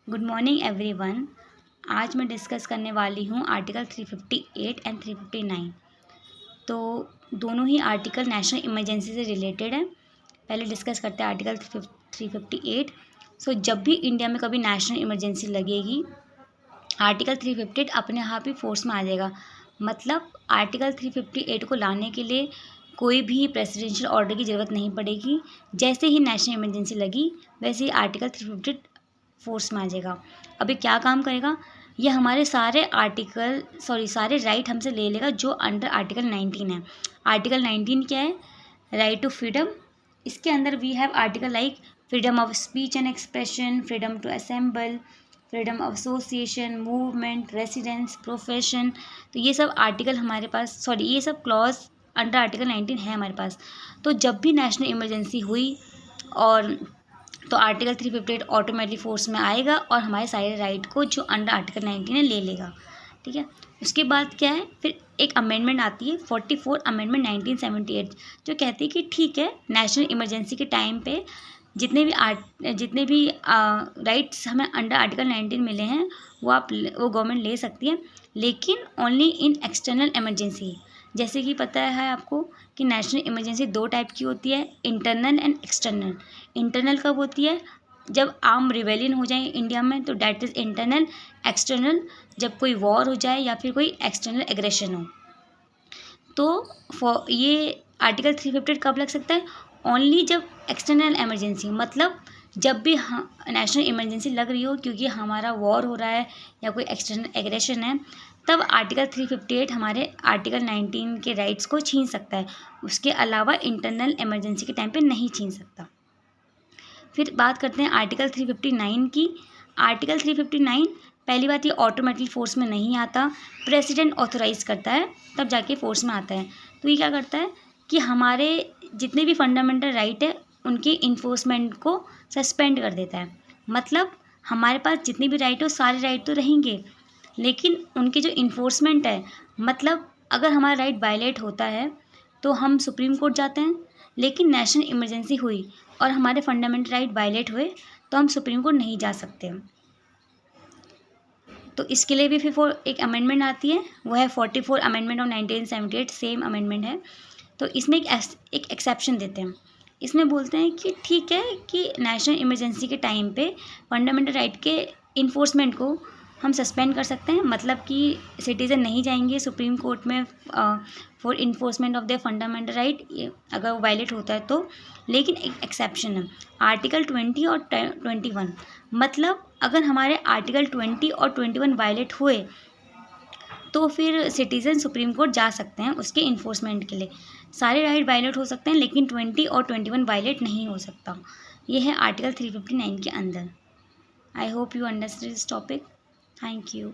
Good morning everyone. आज मैं discuss करने वाली हूँ आर्टिकल 358 एंड 359। तो दोनों ही आर्टिकल नेशनल इमरजेंसी से रिलेटेड है। पहले डिस्कस करते हैं आर्टिकल 358। जब भी इंडिया में कभी नेशनल इमरजेंसी लगेगी, आर्टिकल 358 अपने आप ही फोर्स में आ जाएगा। मतलब आर्टिकल 358 को लाने के लिए कोई भी प्रेसिडेंशियल ऑर्डर की ज़रूरत नहीं पड़ेगी। जैसे ही नेशनल इमरजेंसी लगी वैसे ही आर्टिकल 358 फोर्स में आ जाएगा। अभी क्या काम करेगा, ये हमारे सारे सारे राइट हमसे ले लेगा जो अंडर आर्टिकल 19 है। आर्टिकल 19 क्या है? Right to freedom. इसके अंदर we have article like freedom of speech and expression, freedom to assemble, freedom of association, movement, residence, profession. तो ये सब आर्टिकल हमारे पास ये सब क्लॉज अंडर आर्टिकल 19 है हमारे पास। तो जब भी नेशनल इमरजेंसी हुई और तो आर्टिकल 358 ऑटोमेटिकली फोर्स में आएगा और हमारे सारे राइट को जो अंडर आर्टिकल 19 है ले लेगा। ठीक है। उसके बाद क्या है, फिर एक अमेंडमेंट आती है 44 अमेंडमेंट 1978, जो कहती है कि ठीक है, नेशनल इमरजेंसी के टाइम पे जितने भी राइट्स हमें अंडर आर्टिकल 19 मिले हैं वो गवर्नमेंट ले सकती है, लेकिन ओनली इन एक्सटर्नल इमरजेंसी। जैसे कि पता है आपको कि नेशनल इमरजेंसी दो टाइप की होती है, इंटरनल एंड एक्सटर्नल। इंटरनल कब होती है? जब आर्म रिवेलियन हो जाए इंडिया में, तो डैट इज़ इंटरनल। एक्सटर्नल जब कोई वॉर हो जाए या फिर कोई एक्सटर्नल एग्रेशन हो। तो ये आर्टिकल 358 कब लग सकता है? ओनली जब एक्सटर्नल इमरजेंसी, मतलब जब भी नेशनल इमरजेंसी लग रही हो क्योंकि हमारा वॉर हो रहा है या कोई एक्सटर्नल एग्रेशन है, तब आर्टिकल 358 हमारे आर्टिकल 19 के राइट्स को छीन सकता है। उसके अलावा इंटरनल इमरजेंसी के टाइम पे नहीं छीन सकता। फिर बात करते हैं आर्टिकल 359 की। आर्टिकल 359 पहली बात, ये ऑटोमेटिक फोर्स में नहीं आता, प्रेसिडेंट ऑथोराइज करता है तब जाके फोर्स में आता है। तो ये क्या करता है कि हमारे जितने भी फंडामेंटल राइट है उनके इन्फोर्समेंट को सस्पेंड कर देता है। मतलब हमारे पास जितने भी राइट हो सारे राइट तो रहेंगे, लेकिन उनके जो इन्फोर्समेंट है, मतलब अगर हमारा राइट वायलेट होता है तो हम सुप्रीम कोर्ट जाते हैं, लेकिन नेशनल इमरजेंसी हुई और हमारे फंडामेंटल राइट वायलेट हुए तो हम सुप्रीम कोर्ट नहीं जा सकते। तो इसके लिए भी फिर एक अमेंडमेंट आती है, वो है 44 अमेंडमेंट ऑफ 1978, सेम अमेंडमेंट है। तो इसमें एक एक्सेप्शन देते हैं। इसमें बोलते हैं कि ठीक है कि नेशनल इमरजेंसी के टाइम पे फंडामेंटल राइट के इन्फोर्समेंट को हम सस्पेंड कर सकते हैं। मतलब कि सिटीज़न नहीं जाएंगे सुप्रीम कोर्ट में for enforcement of the fundamental right अगर वो वायलेट होता है तो। लेकिन एक एक्सेप्शन है, आर्टिकल 20 और 21। मतलब अगर हमारे आर्टिकल 20 और 21 वायलेट हुए तो फिर सिटीज़न सुप्रीम कोर्ट जा सकते हैं उसके इन्फोर्समेंट के लिए। सारे राइट वायलेट हो सकते हैं लेकिन 20 और 21 वायलेट नहीं हो सकता। ये है आर्टिकल 359 के अंदर। I hope you understand this topic. Thank you.